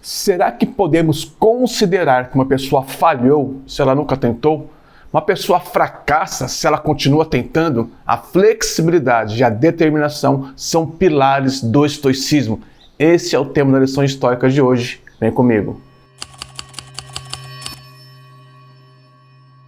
Será que podemos considerar que uma pessoa falhou se ela nunca tentou? Uma pessoa fracassa se ela continua tentando? A flexibilidade e a determinação são pilares do estoicismo. Esse é o tema da lição estoica de hoje. Vem comigo.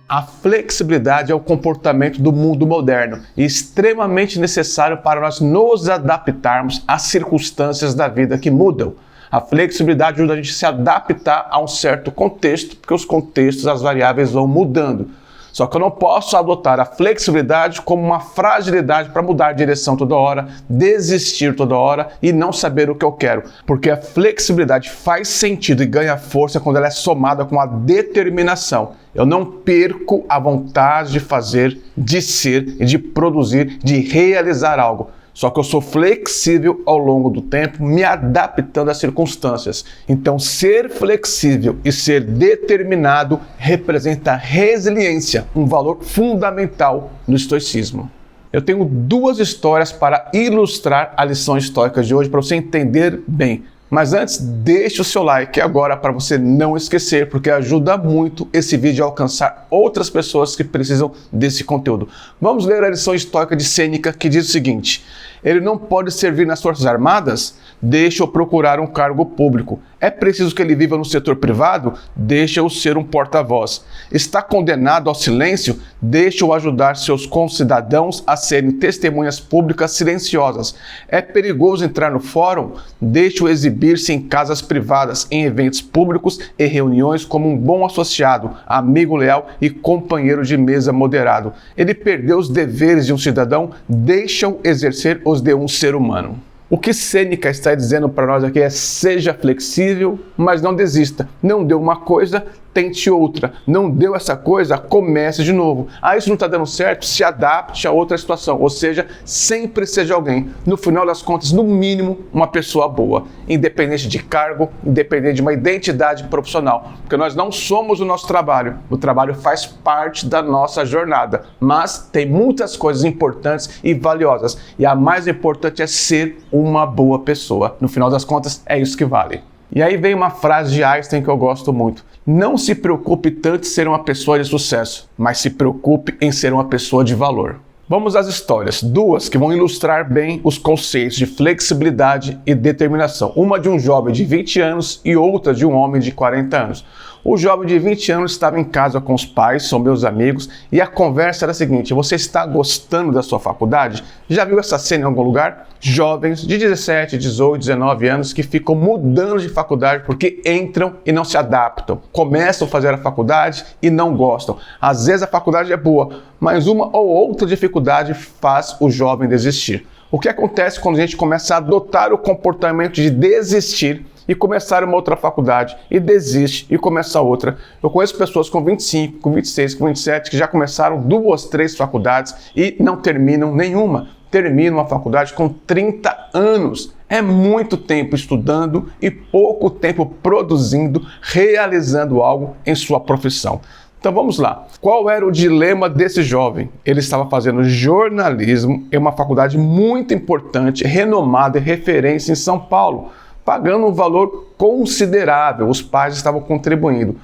A flexibilidade é o comportamento do mundo moderno e extremamente necessário para nós nos adaptarmos às circunstâncias da vida que mudam. A flexibilidade ajuda a gente a se adaptar a um certo contexto, porque os contextos, as variáveis vão mudando. Só que eu não posso adotar a flexibilidade como uma fragilidade para mudar de direção toda hora, desistir toda hora e não saber o que eu quero. Porque a flexibilidade faz sentido e ganha força quando ela é somada com a determinação. Eu não perco a vontade de fazer, de ser e de produzir, de realizar algo. Só que eu sou flexível ao longo do tempo, me adaptando às circunstâncias. Então, ser flexível e ser determinado representa resiliência, um valor fundamental no estoicismo. Eu tenho duas histórias para ilustrar a lição estoica de hoje, para você entender bem. Mas antes, deixe o seu like agora para você não esquecer, porque ajuda muito esse vídeo a alcançar outras pessoas que precisam desse conteúdo. Vamos ler a lição estoica de Sêneca, que diz o seguinte: ele não pode servir nas forças armadas? Deixa-o procurar um cargo público. É preciso que ele viva no setor privado? Deixa-o ser um porta-voz. Está condenado ao silêncio? Deixa-o ajudar seus concidadãos a serem testemunhas públicas silenciosas. É perigoso entrar no fórum? Deixa-o exibir-se em casas privadas, em eventos públicos e reuniões como um bom associado, amigo leal e companheiro de mesa moderado. Ele perdeu os deveres de um cidadão? Deixa-o exercer os de um ser humano. O que Sêneca está dizendo para nós aqui é: seja flexível, mas não desista. Não deu uma coisa, tente outra. Não deu essa coisa, comece de novo. Isso não está dando certo, se adapte a outra situação. Ou seja, sempre seja alguém. No final das contas, no mínimo, uma pessoa boa. Independente de cargo, independente de uma identidade profissional. Porque nós não somos o nosso trabalho. O trabalho faz parte da nossa jornada. Mas tem muitas coisas importantes e valiosas. E a mais importante é ser uma boa pessoa. No final das contas, é isso que vale. E aí vem uma frase de Einstein que eu gosto muito. Não se preocupe tanto em ser uma pessoa de sucesso, mas se preocupe em ser uma pessoa de valor. Vamos às histórias, duas que vão ilustrar bem os conceitos de flexibilidade e determinação. Uma de um jovem de 20 anos e outra de um homem de 40 anos. O jovem de 20 anos estava em casa com os pais, são meus amigos, e a conversa era a seguinte: você está gostando da sua faculdade? Já viu essa cena em algum lugar? Jovens de 17, 18, 19 anos que ficam mudando de faculdade porque entram e não se adaptam. Começam a fazer a faculdade e não gostam. Às vezes a faculdade é boa, mas uma ou outra dificuldade faz o jovem desistir. O que acontece quando a gente começa a adotar o comportamento de desistir e começar uma outra faculdade, e desiste e começa outra? Eu conheço pessoas com 25, com 26, com 27 que já começaram 2, 3 faculdades e não terminam nenhuma. Terminam a faculdade com 30 anos. É muito tempo estudando e pouco tempo produzindo, realizando algo em sua profissão. Então vamos lá. Qual era o dilema desse jovem? Ele estava fazendo jornalismo em uma faculdade muito importante, renomada e referência em São Paulo, pagando um valor considerável. Os pais estavam contribuindo.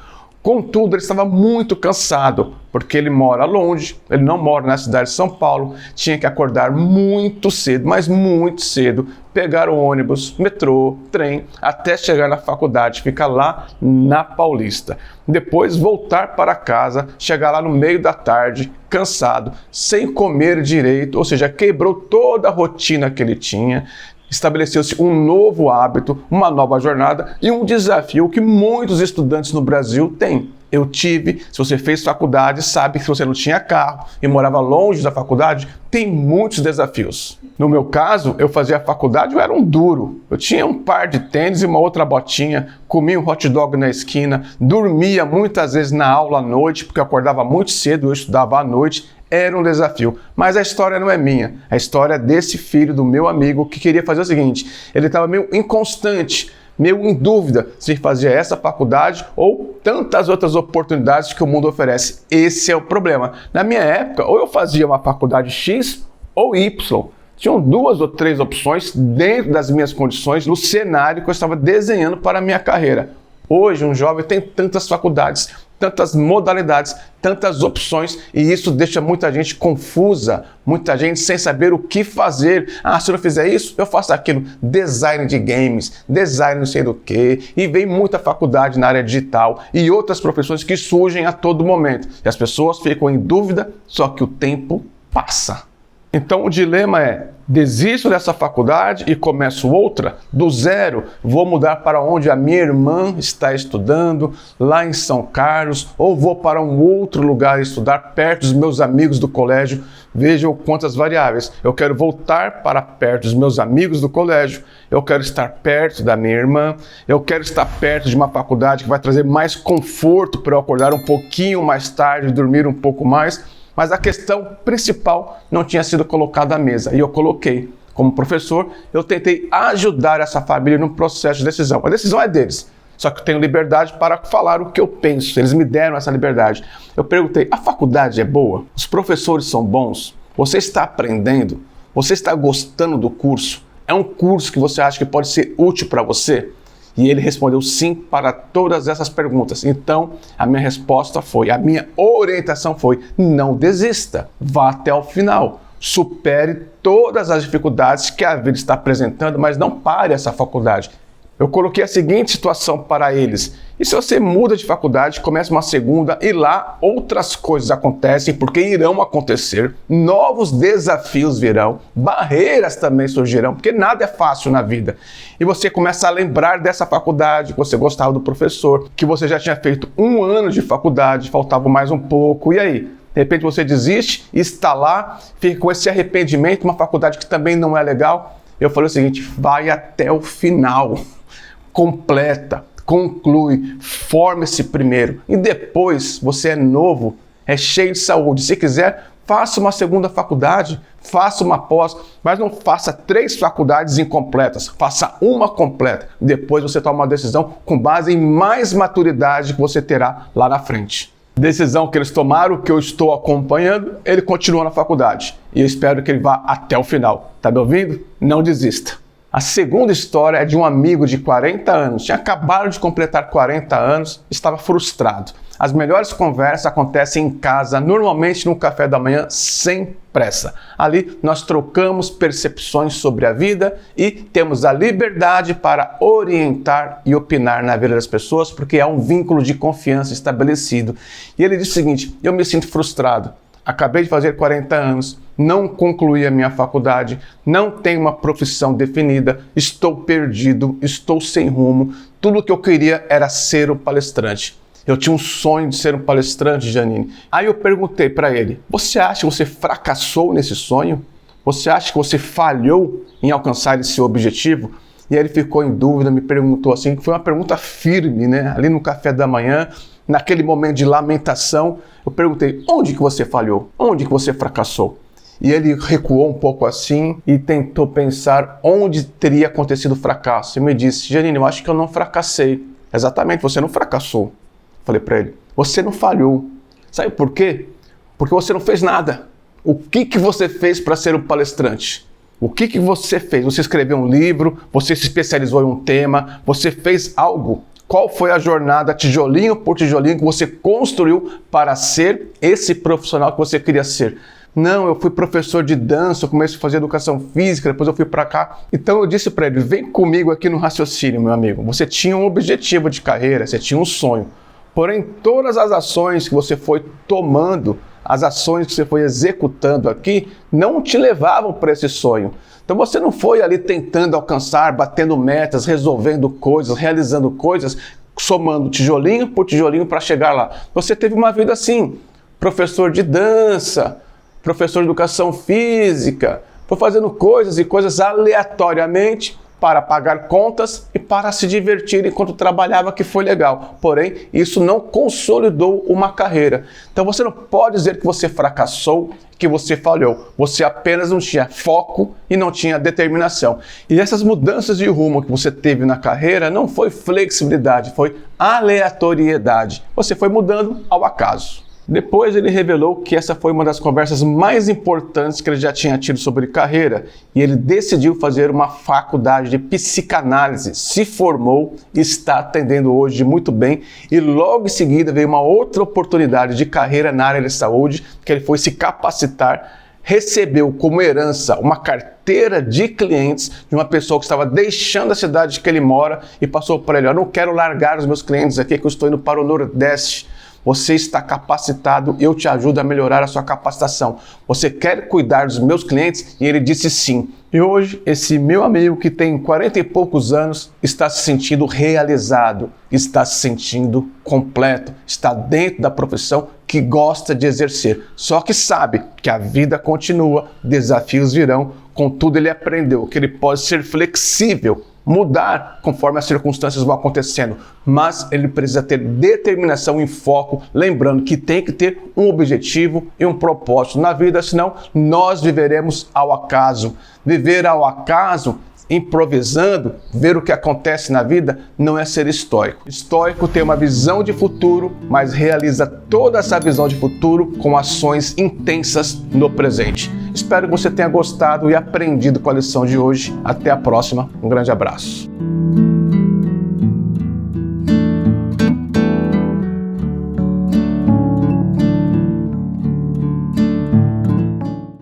Contudo, ele estava muito cansado, porque ele mora longe, ele não mora na cidade de São Paulo, tinha que acordar muito cedo, mas muito cedo, pegar o ônibus, metrô, trem, até chegar na faculdade, ficar lá na Paulista. Depois voltar para casa, chegar lá no meio da tarde, cansado, sem comer direito, ou seja, quebrou toda a rotina que ele tinha. Estabeleceu-se um novo hábito, uma nova jornada e um desafio que muitos estudantes no Brasil têm. Eu tive, se você fez faculdade, sabe que se você não tinha carro e morava longe da faculdade, tem muitos desafios. No meu caso, eu fazia faculdade, eu era um duro. Eu tinha um par de tênis e uma outra botinha, comia um hot dog na esquina, dormia muitas vezes na aula à noite, porque eu acordava muito cedo, eu estudava à noite. Era um desafio, mas a história não é minha, a história é desse filho do meu amigo que queria fazer o seguinte: ele estava meio inconstante, meio em dúvida se fazia essa faculdade ou tantas outras oportunidades que o mundo oferece. Esse é o problema. Na minha época, ou eu fazia uma faculdade X ou Y. Tinham 2 ou 3 opções dentro das minhas condições, no cenário que eu estava desenhando para a minha carreira. Hoje, um jovem tem tantas faculdades, tantas modalidades, tantas opções, e isso deixa muita gente confusa, muita gente sem saber o que fazer. Ah, se eu não fizer isso, eu faço aquilo. Design de games, design não sei do que, e vem muita faculdade na área digital e outras profissões que surgem a todo momento. E as pessoas ficam em dúvida, só que o tempo passa. Então o dilema é, desisto dessa faculdade e começo outra? Do zero, vou mudar para onde a minha irmã está estudando, lá em São Carlos, ou vou para um outro lugar estudar, perto dos meus amigos do colégio? Vejam quantas variáveis. Eu quero voltar para perto dos meus amigos do colégio, eu quero estar perto da minha irmã, eu quero estar perto de uma faculdade que vai trazer mais conforto para eu acordar um pouquinho mais tarde, dormir um pouco mais. Mas a questão principal não tinha sido colocada à mesa, e eu coloquei. Como professor, eu tentei ajudar essa família no processo de decisão. A decisão é deles, só que eu tenho liberdade para falar o que eu penso. Eles me deram essa liberdade. Eu perguntei, a faculdade é boa? Os professores são bons? Você está aprendendo? Você está gostando do curso? É um curso que você acha que pode ser útil para você? E ele respondeu sim para todas essas perguntas. Então, a minha resposta foi, a minha orientação foi, não desista, vá até o final. Supere todas as dificuldades que a vida está apresentando, mas não pare essa faculdade. Eu coloquei a seguinte situação para eles. E se você muda de faculdade, começa uma segunda e lá outras coisas acontecem, porque irão acontecer, novos desafios virão, barreiras também surgirão, porque nada é fácil na vida. E você começa a lembrar dessa faculdade, que você gostava do professor, que você já tinha feito 1 ano de faculdade, faltava mais um pouco, e aí? De repente você desiste, está lá, fica com esse arrependimento, uma faculdade que também não é legal. Eu falei o seguinte, vai até o final. Completa, conclui, forme-se primeiro e depois você é novo, é cheio de saúde. Se quiser, faça uma segunda faculdade, faça uma pós, mas não faça 3 faculdades incompletas, faça uma completa. Depois você toma uma decisão com base em mais maturidade que você terá lá na frente. Decisão que eles tomaram, que eu estou acompanhando, ele continua na faculdade e eu espero que ele vá até o final. Tá me ouvindo? Não desista. A segunda história é de um amigo de 40 anos, tinha acabado de completar 40 anos, estava frustrado. As melhores conversas acontecem em casa, normalmente no café da manhã, sem pressa. Ali nós trocamos percepções sobre a vida e temos a liberdade para orientar e opinar na vida das pessoas, porque há um vínculo de confiança estabelecido. E ele disse o seguinte, eu me sinto frustrado. Acabei de fazer 40 anos, não concluí a minha faculdade, não tenho uma profissão definida, estou perdido, estou sem rumo. Tudo o que eu queria era ser um palestrante. Eu tinha um sonho de ser um palestrante, Janine. Aí eu perguntei para ele, você acha que você fracassou nesse sonho? Você acha que você falhou em alcançar esse objetivo? E aí ele ficou em dúvida, me perguntou assim, foi uma pergunta firme, né? Ali no café da manhã, naquele momento de lamentação, eu perguntei, onde que você falhou? Onde que você fracassou? E ele recuou um pouco assim e tentou pensar onde teria acontecido o fracasso. E me disse, Janine, eu acho que eu não fracassei. Exatamente, você não fracassou. Falei para ele, você não falhou. Sabe por quê? Porque você não fez nada. O que você fez para ser um palestrante? O que você fez? Você escreveu um livro, você se especializou em um tema, você fez algo. Qual foi a jornada, tijolinho por tijolinho, que você construiu para ser esse profissional que você queria ser? Não, eu fui professor de dança, eu comecei a fazer educação física, depois eu fui para cá. Então eu disse para ele, vem comigo aqui no raciocínio, meu amigo. Você tinha um objetivo de carreira, você tinha um sonho. Porém, todas as ações que você foi tomando, as ações que você foi executando aqui, não te levavam para esse sonho. Então você não foi ali tentando alcançar, batendo metas, resolvendo coisas, realizando coisas, somando tijolinho por tijolinho para chegar lá. Você teve uma vida assim, professor de dança, professor de educação física, foi fazendo coisas e coisas aleatoriamente para pagar contas e para se divertir enquanto trabalhava, que foi legal. Porém, isso não consolidou uma carreira. Então você não pode dizer que você fracassou, que você falhou. Você apenas não tinha foco e não tinha determinação. E essas mudanças de rumo que você teve na carreira não foi flexibilidade, foi aleatoriedade. Você foi mudando ao acaso. Depois ele revelou que essa foi uma das conversas mais importantes que ele já tinha tido sobre carreira e ele decidiu fazer uma faculdade de psicanálise, se formou e está atendendo hoje muito bem e logo em seguida veio uma outra oportunidade de carreira na área de saúde que ele foi se capacitar, recebeu como herança uma carteira de clientes de uma pessoa que estava deixando a cidade que ele mora e passou para ele: eu não quero largar os meus clientes aqui que eu estou indo para o Nordeste. Você está capacitado, eu te ajudo a melhorar a sua capacitação. Você quer cuidar dos meus clientes? E ele disse sim. E hoje, esse meu amigo que tem 40 e poucos anos está se sentindo realizado, está se sentindo completo, está dentro da profissão que gosta de exercer. Só que sabe que a vida continua, desafios virão, contudo ele aprendeu que ele pode ser flexível, mudar conforme as circunstâncias vão acontecendo, mas ele precisa ter determinação e foco, lembrando que tem que ter um objetivo e um propósito na vida, senão nós viveremos ao acaso. Viver ao acaso, improvisando, ver o que acontece na vida, não é ser estoico. Estoico tem uma visão de futuro, mas realiza toda essa visão de futuro com ações intensas no presente. Espero que você tenha gostado e aprendido com a lição de hoje. Até a próxima. Um grande abraço.